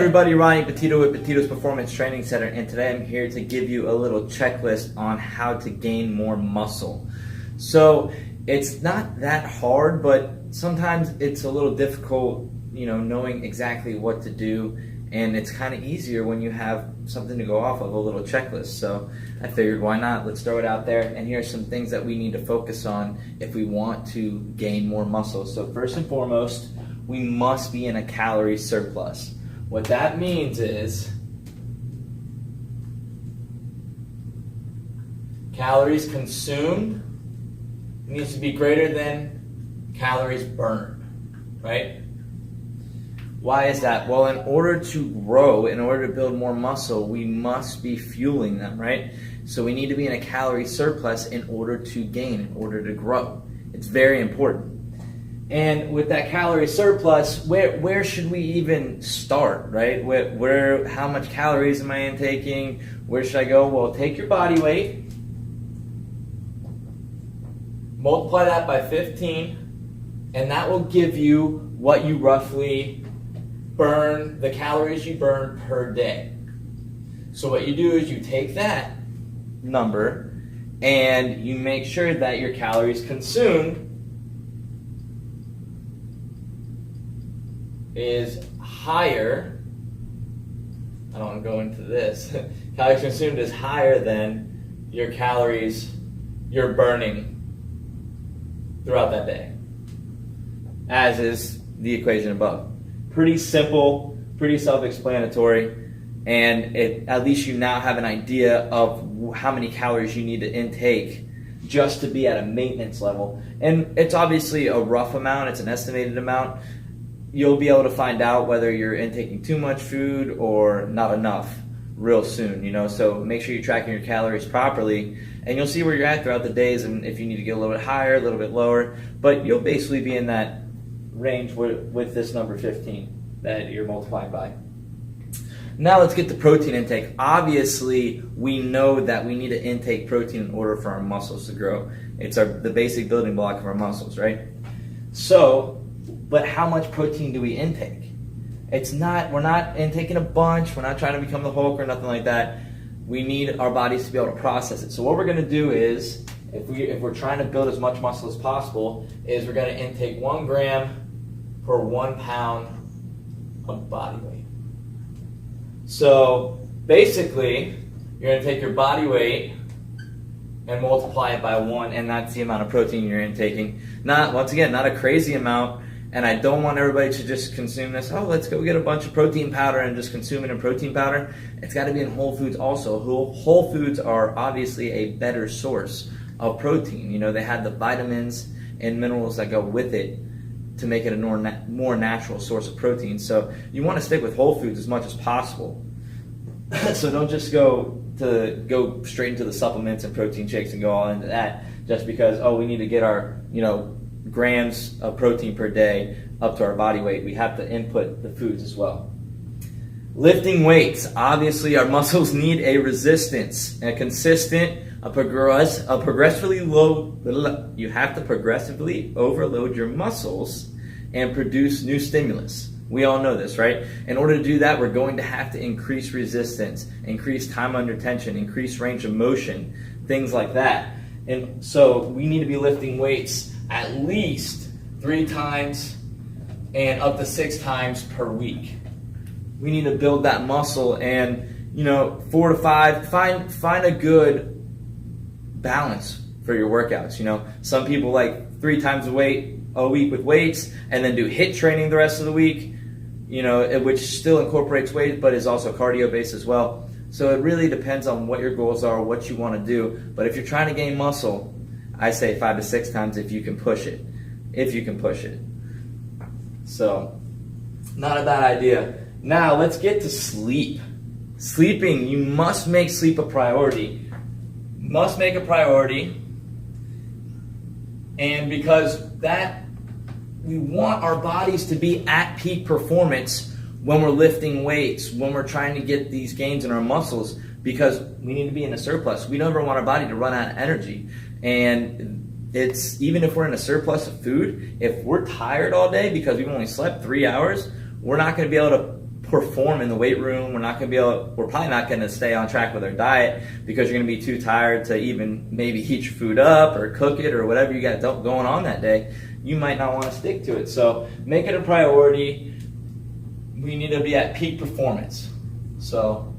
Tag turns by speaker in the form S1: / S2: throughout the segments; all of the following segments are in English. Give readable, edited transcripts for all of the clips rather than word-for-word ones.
S1: everybody, Ronnie Petito with Petito's Performance Training Center, and today I'm here to give you a little checklist on how to gain more muscle. So it's not that hard, but sometimes it's a little difficult, knowing exactly what to do, and it's kind of easier when you have something to go off of, a little checklist. So I figured, why not? Let's throw it out there, and here are some things that we need to focus on if we want to gain more muscle. So first and foremost, we must be in a calorie surplus. What that means is calories consumed needs to be greater than calories burned, right? Why is that? Well, in order to grow, in order to build more muscle, we must be fueling them, right? So we need to be in a calorie surplus in order to gain, in order to grow. It's very important. And with that calorie surplus, where should we even start, right? How much calories am I intaking? Where should I go? Well, take your body weight, multiply that by 15, and that will give you what you roughly burn, the calories you burn per day. So what you do is you take that number and you make sure that your calories consumed is higher. I don't want to go into this. Calories consumed is higher than your calories you're burning throughout that day, as is the equation above. Pretty simple, pretty self-explanatory, and at least you now have an idea of how many calories you need to intake just to be at a maintenance level. And it's obviously a rough amount, it's an estimated amount. You'll be able to find out whether you're intaking too much food or not enough real soon, so make sure you're tracking your calories properly, and you'll see where you're at throughout the days, and if you need to get a little bit higher, a little bit lower, but you'll basically be in that range with this number 15 that you're multiplying by. Now let's get to protein intake. Obviously, we know that we need to intake protein in order for our muscles to grow. It's the basic building block of our muscles, right? But how much protein do we intake? We're not intaking a bunch, we're not trying to become the Hulk or nothing like that. We need our bodies to be able to process it. So what we're gonna do is, if we're trying to build as much muscle as possible, is we're gonna intake 1 gram per 1 pound of body weight. So basically, you're gonna take your body weight and multiply it by 1, and that's the amount of protein you're intaking. Once again, not a crazy amount. And I don't want everybody to just consume this, let's go get a bunch of protein powder and just consume it in protein powder. It's got to be in whole foods also. Whole foods are obviously a better source of protein. They have the vitamins and minerals that go with it to make it a more natural source of protein. So you want to stick with whole foods as much as possible. So don't just go straight into the supplements and protein shakes and go all into that just because, we need to get our, grams of protein per day up to our body weight. We have to input the foods as well. Lifting weights. Obviously, our muscles need a resistance, a consistent, progressively low. You have to progressively overload your muscles and produce new stimulus. We all know this, right? In order to do that, we're going to have to increase resistance, increase time under tension, increase range of motion, things like that. And so we need to be lifting weights at least 3 times and up to 6 times per week. We need to build that muscle, and 4 to 5, find a good balance for your workouts. Some people like 3 times a week with weights and then do HIIT training the rest of the week, which still incorporates weight but is also cardio based as well. So it really depends on what your goals are, what you want to do. But if you're trying to gain muscle, I say 5 to 6 times if you can push it. So, not a bad idea. Now, let's get to sleep. Sleeping, you must make sleep a priority. Must make a priority. And because we want our bodies to be at peak performance when we're lifting weights, when we're trying to get these gains in our muscles, because we need to be in a surplus. We never want our body to run out of energy. And it's, even if we're in a surplus of food, if we're tired all day because we've only slept 3 hours, we're not going to be able to perform in the weight room. We're probably not going to stay on track with our diet because you're going to be too tired to even maybe heat your food up or cook it or whatever you got going on that day. You might not want to stick to it. So make it a priority. We need to be at peak performance. So,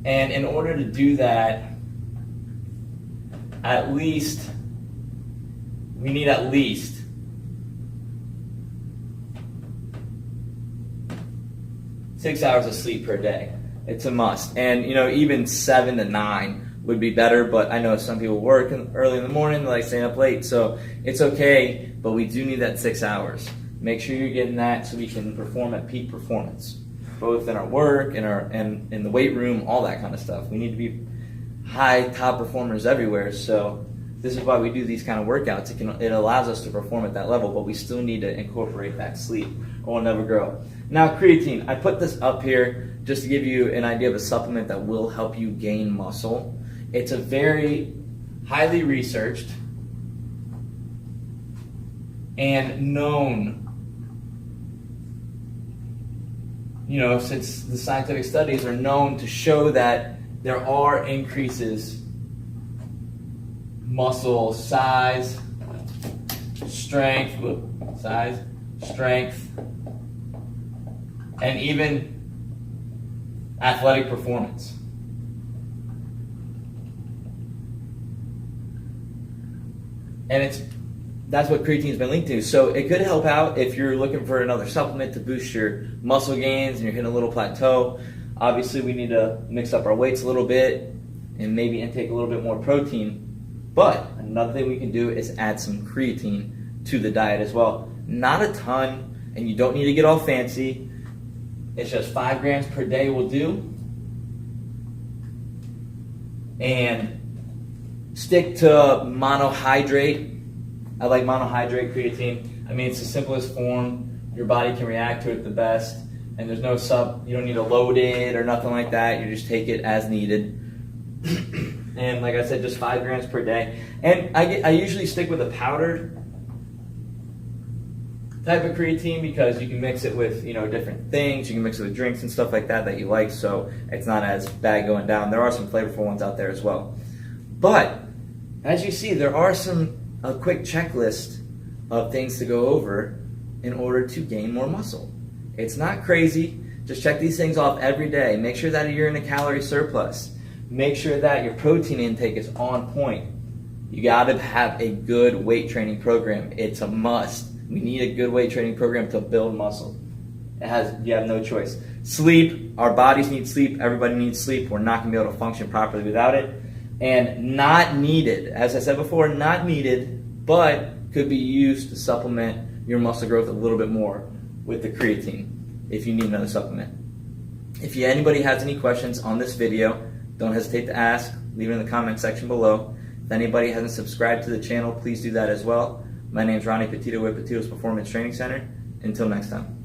S1: and in order to do that, we need at least 6 hours of sleep per day. It's a must. And even 7 to 9 would be better, but I know some people work early in the morning, they like staying up late, so it's okay, but we do need that 6 hours. Make sure you're getting that so we can perform at peak performance, both in our work, and in the weight room, all that kind of stuff. We need to be high top performers everywhere, so this is why we do these kind of workouts. It allows us to perform at that level, but we still need to incorporate that sleep or we'll never grow. Now, creatine, I put this up here just to give you an idea of a supplement that will help you gain muscle. It's a very highly researched and known, since the scientific studies are known to show that there are increases muscle size, strength, and even athletic performance. And that's what creatine's been linked to. So it could help out if you're looking for another supplement to boost your muscle gains and you're hitting a little plateau. Obviously, we need to mix up our weights a little bit and maybe intake a little bit more protein. But another thing we can do is add some creatine to the diet as well. Not a ton, and you don't need to get all fancy. It's just 5 grams per day will do. And stick to monohydrate. I like monohydrate creatine. I mean, it's the simplest form. Your body can react to it the best. And there's no you don't need to load it or nothing like that. You just take it as needed. And like I said, just 5 grams per day. And I usually stick with a powdered type of creatine because you can mix it with different things. You can mix it with drinks and stuff like that you like, so it's not as bad going down. There are some flavorful ones out there as well. But as you see, there are a quick checklist of things to go over in order to gain more muscle. It's not crazy. Just check these things off every day. Make sure that you're in a calorie surplus. Make sure that your protein intake is on point. You got to have a good weight training program. It's a must. We need a good weight training program to build muscle. You have no choice. Sleep. Our bodies need sleep. Everybody needs sleep. We're not going to be able to function properly without it. And not needed, as I said before, not needed, but could be used to supplement your muscle growth a little bit more with the creatine if you need another supplement. If anybody has any questions on this video, don't hesitate to ask. Leave it in the comment section below. If anybody hasn't subscribed to the channel, please do that as well. My name is Ronnie Petito with Petito's Performance Training Center. Until next time.